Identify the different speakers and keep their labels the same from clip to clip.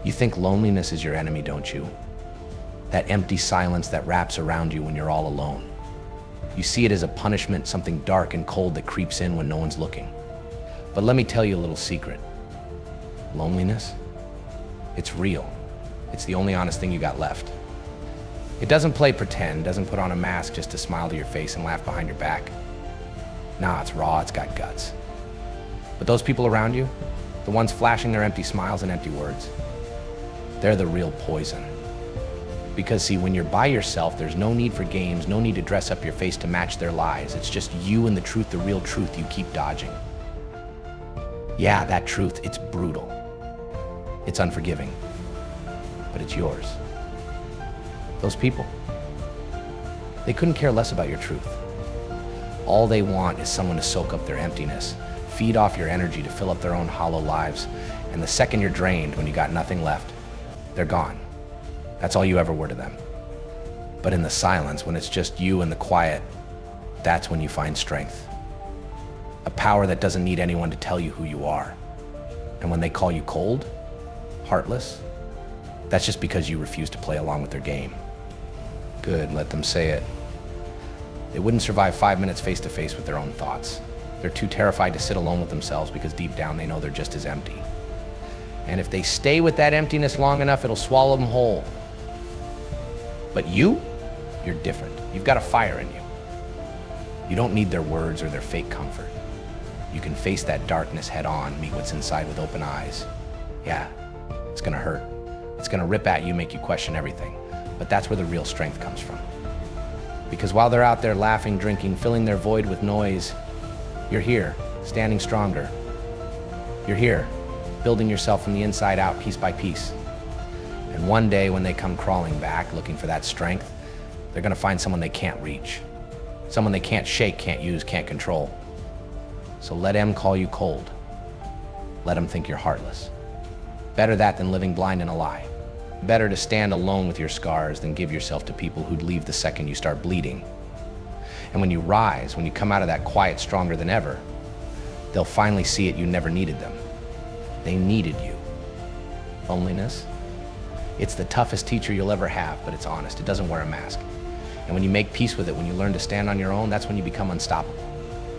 Speaker 1: You think loneliness is your enemy, don't you? That empty silence that wraps around you when you're all alone. You see it as a punishment, something dark and cold that creeps in when no one's looking. But let me tell you a little secret. Loneliness? It's real. It's the only honest thing you got left. It doesn't play pretend, doesn't put on a mask just to smile to your face and laugh behind your back. Nah, it's raw, it's got guts. But those people around you, the ones flashing their empty smiles and empty words, they're the real poison. Because see, when you're by yourself, there's no need for games, no need to dress up your face to match their lies. It's just you and the truth, the real truth you keep dodging. Yeah, that truth, it's brutal. It's unforgiving, but it's yours. Those people, they couldn't care less about your truth. All they want is someone to soak up their emptiness, feed off your energy to fill up their own hollow lives. And the second you're drained, when you got nothing left, they're gone. That's all you ever were to them. But in the silence, when it's just you and the quiet, that's when you find strength. A power that doesn't need anyone to tell you who you are. And when they call you cold, heartless, that's just because you refuse to play along with their game. Good, let them say it. They wouldn't survive 5 minutes face to face with their own thoughts. They're too terrified to sit alone with themselves because deep down they know they're just as empty. And if they stay with that emptiness long enough, it'll swallow them whole. But you're different. You've got a fire in you. You don't need their words or their fake comfort. You can face that darkness head on, meet what's inside with open eyes. Yeah, it's gonna hurt. It's gonna rip at you, make you question everything. But that's where the real strength comes from. Because while they're out there laughing, drinking, filling their void with noise, you're here, standing stronger. You're here, building yourself from the inside out, piece by piece. And one day when they come crawling back, looking for that strength, they're gonna find someone they can't reach. Someone they can't shake, can't use, can't control. So let them call you cold. Let them think you're heartless. Better that than living blind in a lie. Better to stand alone with your scars than give yourself to people who'd leave the second you start bleeding. And when you rise, when you come out of that quiet stronger than ever, they'll finally see it you never needed them. They needed you. Loneliness? It's the toughest teacher you'll ever have, but it's honest. It doesn't wear a mask. And when you make peace with it, when you learn to stand on your own, that's when you become unstoppable.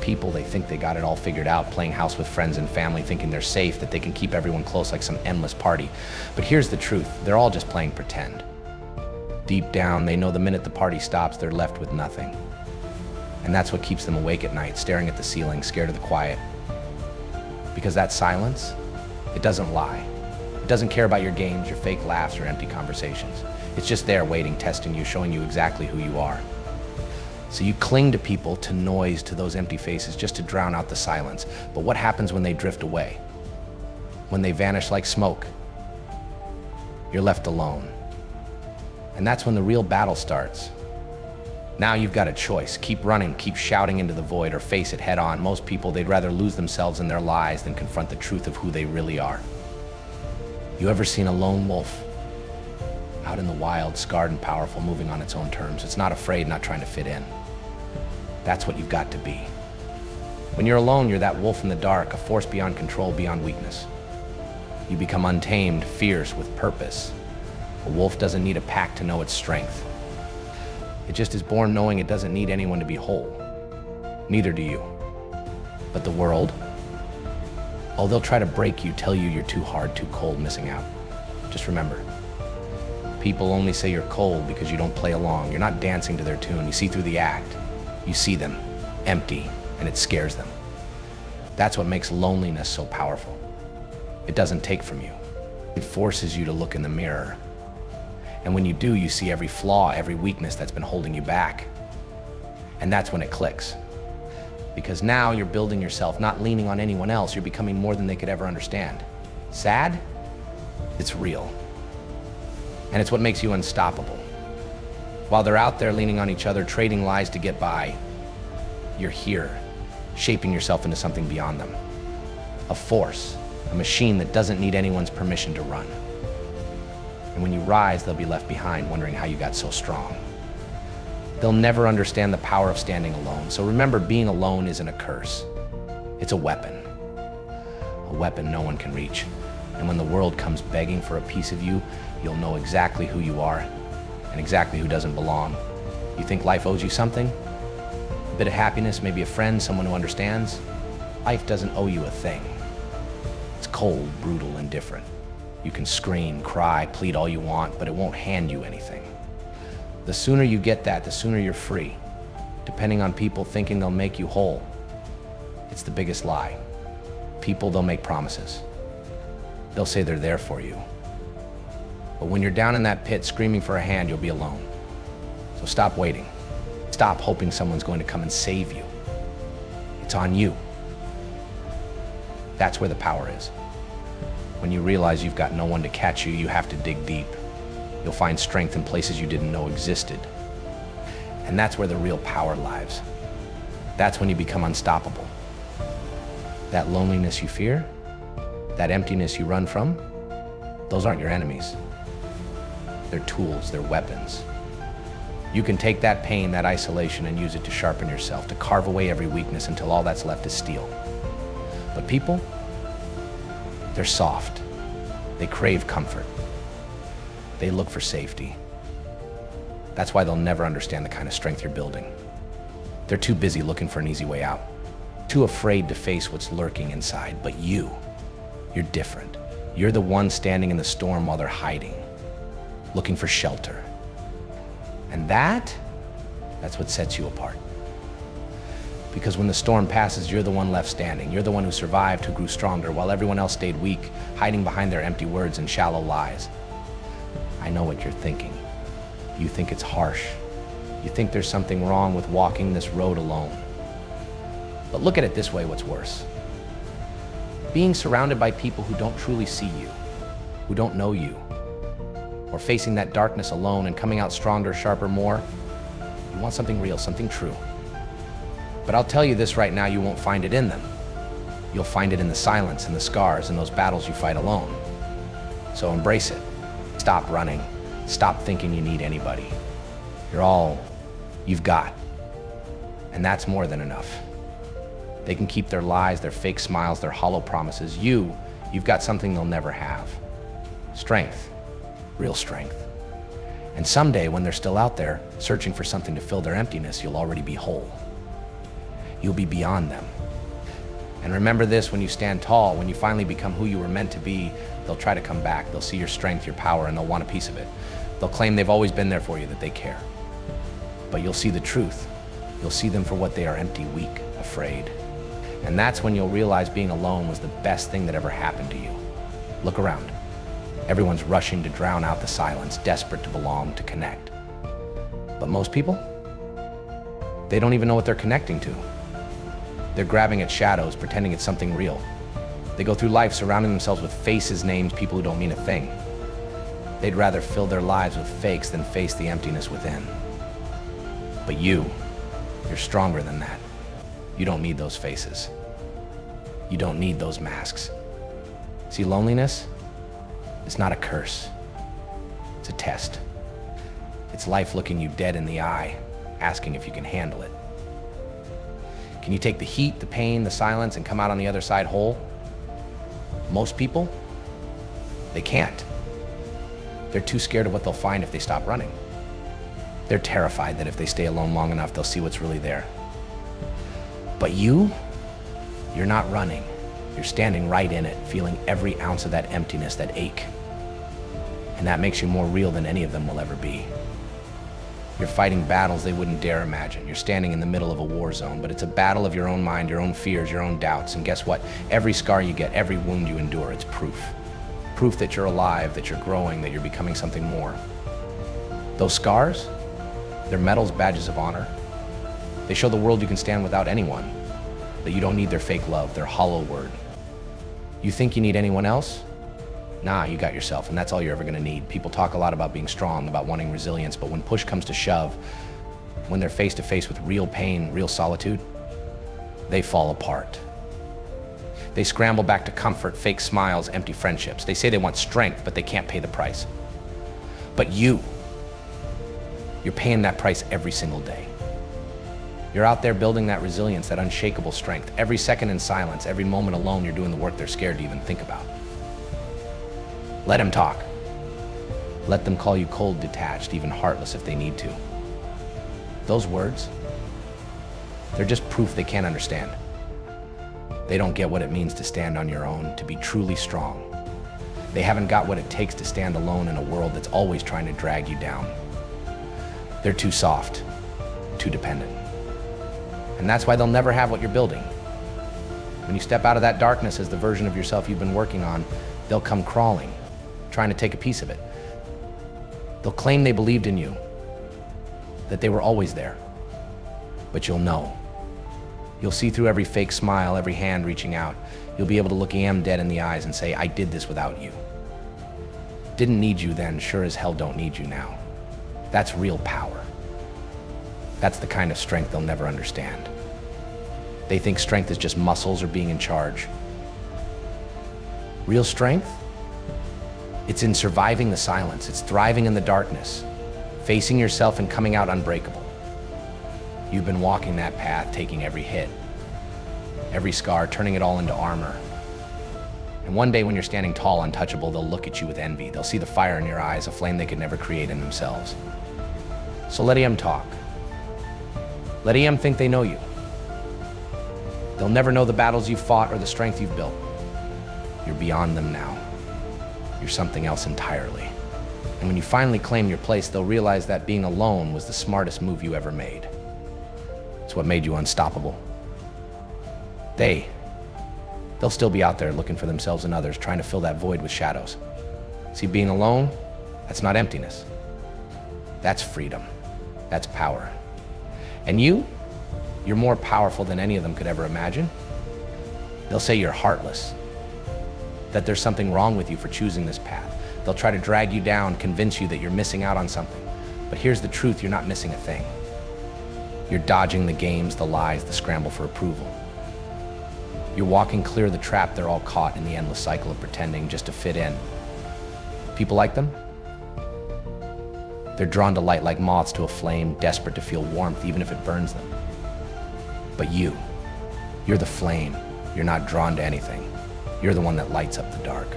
Speaker 1: People, they think they got it all figured out, playing house with friends and family, thinking they're safe, that they can keep everyone close like some endless party. But here's the truth, they're all just playing pretend. Deep down, they know the minute the party stops, they're left with nothing. And that's what keeps them awake at night, staring at the ceiling, scared of the quiet. Because that silence, it doesn't lie. It doesn't care about your games, your fake laughs, or empty conversations. It's just there waiting, testing you, showing you exactly who you are. So you cling to people, to noise, to those empty faces, just to drown out the silence. But what happens when they drift away? When they vanish like smoke? You're left alone. And that's when the real battle starts. Now you've got a choice. Keep running, keep shouting into the void, or face it head on. Most people, they'd rather lose themselves in their lies than confront the truth of who they really are. You ever seen a lone wolf? Out in the wild, scarred and powerful, moving on its own terms. It's not afraid, not trying to fit in. That's what you've got to be. When you're alone, you're that wolf in the dark, a force beyond control, beyond weakness. You become untamed, fierce, with purpose. A wolf doesn't need a pack to know its strength. It just is born knowing it doesn't need anyone to be whole. Neither do you. But the world, oh, they'll try to break you, tell you you're too hard, too cold, missing out. Just remember, people only say you're cold because you don't play along. You're not dancing to their tune. You see through the act. You see them, empty, and it scares them. That's what makes loneliness so powerful. It doesn't take from you. It forces you to look in the mirror. And when you do, you see every flaw, every weakness that's been holding you back. And that's when it clicks. Because now you're building yourself, not leaning on anyone else. You're becoming more than they could ever understand. Sad? It's real. And it's what makes you unstoppable. While they're out there leaning on each other, trading lies to get by, you're here, shaping yourself into something beyond them. A force, a machine that doesn't need anyone's permission to run. And when you rise, they'll be left behind, wondering how you got so strong. They'll never understand the power of standing alone. So remember, being alone isn't a curse. It's a weapon. A weapon no one can reach. And when the world comes begging for a piece of you, you'll know exactly who you are and exactly who doesn't belong. You think life owes you something? A bit of happiness, maybe a friend, someone who understands? Life doesn't owe you a thing. It's cold, brutal, and different. You can scream, cry, plead all you want, but it won't hand you anything. The sooner you get that, the sooner you're free. Depending on people thinking they'll make you whole, it's the biggest lie. People, they'll make promises. They'll say they're there for you. But when you're down in that pit screaming for a hand, you'll be alone. So stop waiting. Stop hoping someone's going to come and save you. It's on you. That's where the power is. When you realize you've got no one to catch you, you have to dig deep. You'll find strength in places you didn't know existed. And that's where the real power lies. That's when you become unstoppable. That loneliness you fear, that emptiness you run from, those aren't your enemies. They're tools, they're weapons. You can take that pain, that isolation, and use it to sharpen yourself, to carve away every weakness until all that's left is steel. But people, they're soft. They crave comfort. They look for safety. That's why they'll never understand the kind of strength you're building. They're too busy looking for an easy way out, too afraid to face what's lurking inside. But you're different. You're the one standing in the storm while they're hiding, looking for shelter. And that's what sets you apart. Because when the storm passes, you're the one left standing. You're the one who survived, who grew stronger, while everyone else stayed weak, hiding behind their empty words and shallow lies. I know what you're thinking. You think it's harsh. You think there's something wrong with walking this road alone. But look at it this way, what's worse? Being surrounded by people who don't truly see you, who don't know you, or facing that darkness alone and coming out stronger, sharper, more. You want something real, something true. But I'll tell you this right now, you won't find it in them. You'll find it in the silence and the scars and those battles you fight alone. So embrace it. Stop running. Stop thinking you need anybody. You're all you've got. And that's more than enough. They can keep their lies, their fake smiles, their hollow promises. You've got something they'll never have. Strength. Real strength. And someday, when they're still out there, searching for something to fill their emptiness, you'll already be whole. You'll be beyond them. And remember this, when you stand tall, when you finally become who you were meant to be, they'll try to come back. They'll see your strength, your power, and they'll want a piece of it. They'll claim they've always been there for you, that they care. But you'll see the truth. You'll see them for what they are: empty, weak, afraid. And that's when you'll realize being alone was the best thing that ever happened to you. Look around. Everyone's rushing to drown out the silence, desperate to belong, to connect. But most people, they don't even know what they're connecting to. They're grabbing at shadows, pretending it's something real. They go through life surrounding themselves with faces, names, people who don't mean a thing. They'd rather fill their lives with fakes than face the emptiness within. But you're stronger than that. You don't need those faces. You don't need those masks. See, loneliness, it's not a curse. It's a test. It's life looking you dead in the eye, asking if you can handle it. Can you take the heat, the pain, the silence, and come out on the other side whole? Most people, they can't. They're too scared of what they'll find if they stop running. They're terrified that if they stay alone long enough, they'll see what's really there. But you're not running. You're standing right in it, feeling every ounce of that emptiness, that ache. And that makes you more real than any of them will ever be. You're fighting battles they wouldn't dare imagine. You're standing in the middle of a war zone, but it's a battle of your own mind, your own fears, your own doubts. And guess what? Every scar you get, every wound you endure, it's proof. Proof that you're alive, that you're growing, that you're becoming something more. Those scars, they're medals, badges of honor. They show the world you can stand without anyone, that you don't need their fake love, their hollow word. You think you need anyone else? Nah, you got yourself, and that's all you're ever gonna need. People talk a lot about being strong, about wanting resilience, but when push comes to shove, when they're face to face with real pain, real solitude, they fall apart. They scramble back to comfort, fake smiles, empty friendships. They say they want strength, but they can't pay the price. But you're paying that price every single day. You're out there building that resilience, that unshakable strength. Every second in silence, every moment alone, you're doing the work they're scared to even think about. Let him talk. Let them call you cold, detached, even heartless if they need to. Those words, they're just proof they can't understand. They don't get what it means to stand on your own, to be truly strong. They haven't got what it takes to stand alone in a world that's always trying to drag you down. They're too soft, too dependent. And that's why they'll never have what you're building. When you step out of that darkness as the version of yourself you've been working on, they'll come crawling, trying to take a piece of it. They'll claim they believed in you, that they were always there. But you'll know. You'll see through every fake smile, every hand reaching out. You'll be able to look EM dead in the eyes and say, I did this without you. Didn't need you then, sure as hell don't need you now. That's real power. That's the kind of strength they'll never understand. They think strength is just muscles or being in charge. Real strength? It's in surviving the silence. It's thriving in the darkness, facing yourself and coming out unbreakable. You've been walking that path, taking every hit, every scar, turning it all into armor. And one day when you're standing tall, untouchable, they'll look at you with envy. They'll see the fire in your eyes, a flame they could never create in themselves. So let EM talk. Let EM think they know you. They'll never know the battles you've fought or the strength you've built. You're beyond them now. You're something else entirely. And when you finally claim your place, they'll realize that being alone was the smartest move you ever made. It's what made you unstoppable. They'll still be out there looking for themselves and others, trying to fill that void with shadows. See, being alone, that's not emptiness. That's freedom. That's power. And you're more powerful than any of them could ever imagine. They'll say you're heartless, that there's something wrong with you for choosing this path. They'll try to drag you down, convince you that you're missing out on something. But here's the truth, you're not missing a thing. You're dodging the games, the lies, the scramble for approval. You're walking clear of the trap they're all caught in, the endless cycle of pretending just to fit in. People like them? They're drawn to light like moths to a flame, desperate to feel warmth even if it burns them. But you're the flame. You're not drawn to anything. You're the one that lights up the dark.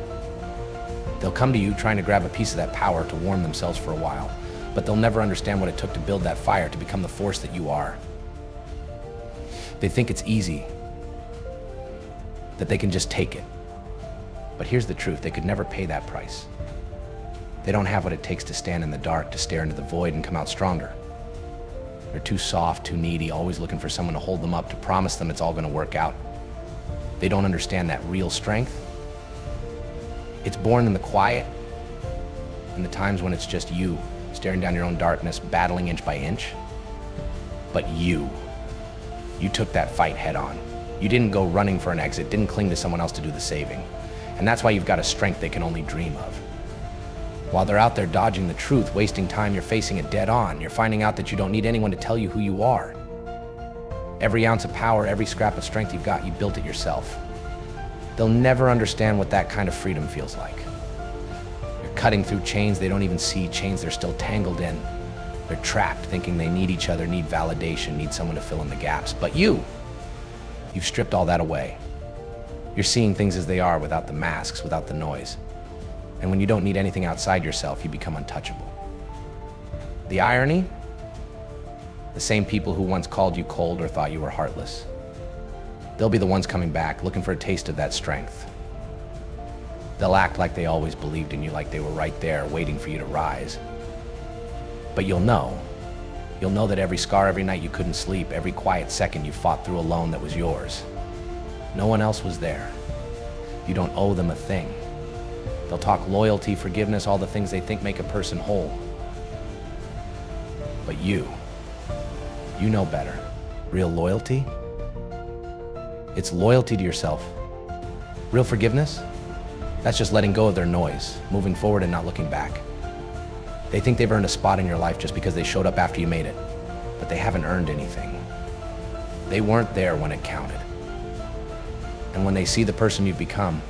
Speaker 1: They'll come to you trying to grab a piece of that power to warm themselves for a while, but they'll never understand what it took to build that fire, to become the force that you are. They think it's easy, that they can just take it. But here's the truth, they could never pay that price. They don't have what it takes to stand in the dark, to stare into the void and come out stronger. They're too soft, too needy, always looking for someone to hold them up, to promise them it's all going to work out. They don't understand that real strength. It's born in the quiet, in the times when it's just you, staring down your own darkness, battling inch by inch. But you took that fight head on. You didn't go running for an exit, didn't cling to someone else to do the saving. And that's why you've got a strength they can only dream of. While they're out there dodging the truth, wasting time, you're facing it dead on. You're finding out that you don't need anyone to tell you who you are. Every ounce of power, every scrap of strength you've got, you built it yourself. They'll never understand what that kind of freedom feels like. You're cutting through chains they don't even see, chains they're still tangled in. They're trapped, thinking they need each other, need validation, need someone to fill in the gaps. But you've stripped all that away. You're seeing things as they are, without the masks, without the noise. And when you don't need anything outside yourself, you become untouchable. The irony? The same people who once called you cold or thought you were heartless, they'll be the ones coming back, looking for a taste of that strength. They'll act like they always believed in you, like they were right there, waiting for you to rise. But you'll know that every scar, every night you couldn't sleep, every quiet second you fought through alone that was yours. No one else was there. You don't owe them a thing. They'll talk loyalty, forgiveness, all the things they think make a person whole. But you know better. Real loyalty? It's loyalty to yourself. Real forgiveness? That's just letting go of their noise, moving forward and not looking back. They think they've earned a spot in your life just because they showed up after you made it, but they haven't earned anything. They weren't there when it counted. And when they see the person you've become,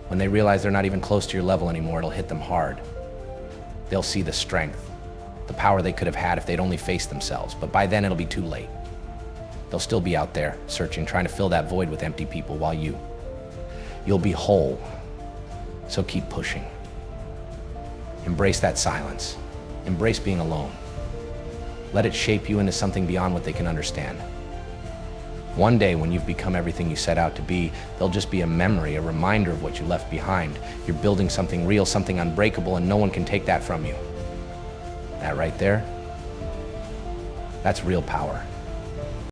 Speaker 1: when they realize they're not even close to your level anymore, it'll hit them hard. They'll see the strength, the power they could have had if they'd only faced themselves, but by then it'll be too late. They'll still be out there, searching, trying to fill that void with empty people, while you'll be whole. So keep pushing. Embrace that silence. Embrace being alone. Let it shape you into something beyond what they can understand. One day, when you've become everything you set out to be, they'll just be a memory, a reminder of what you left behind. You're building something real, something unbreakable, and no one can take that from you. That right there, that's real power.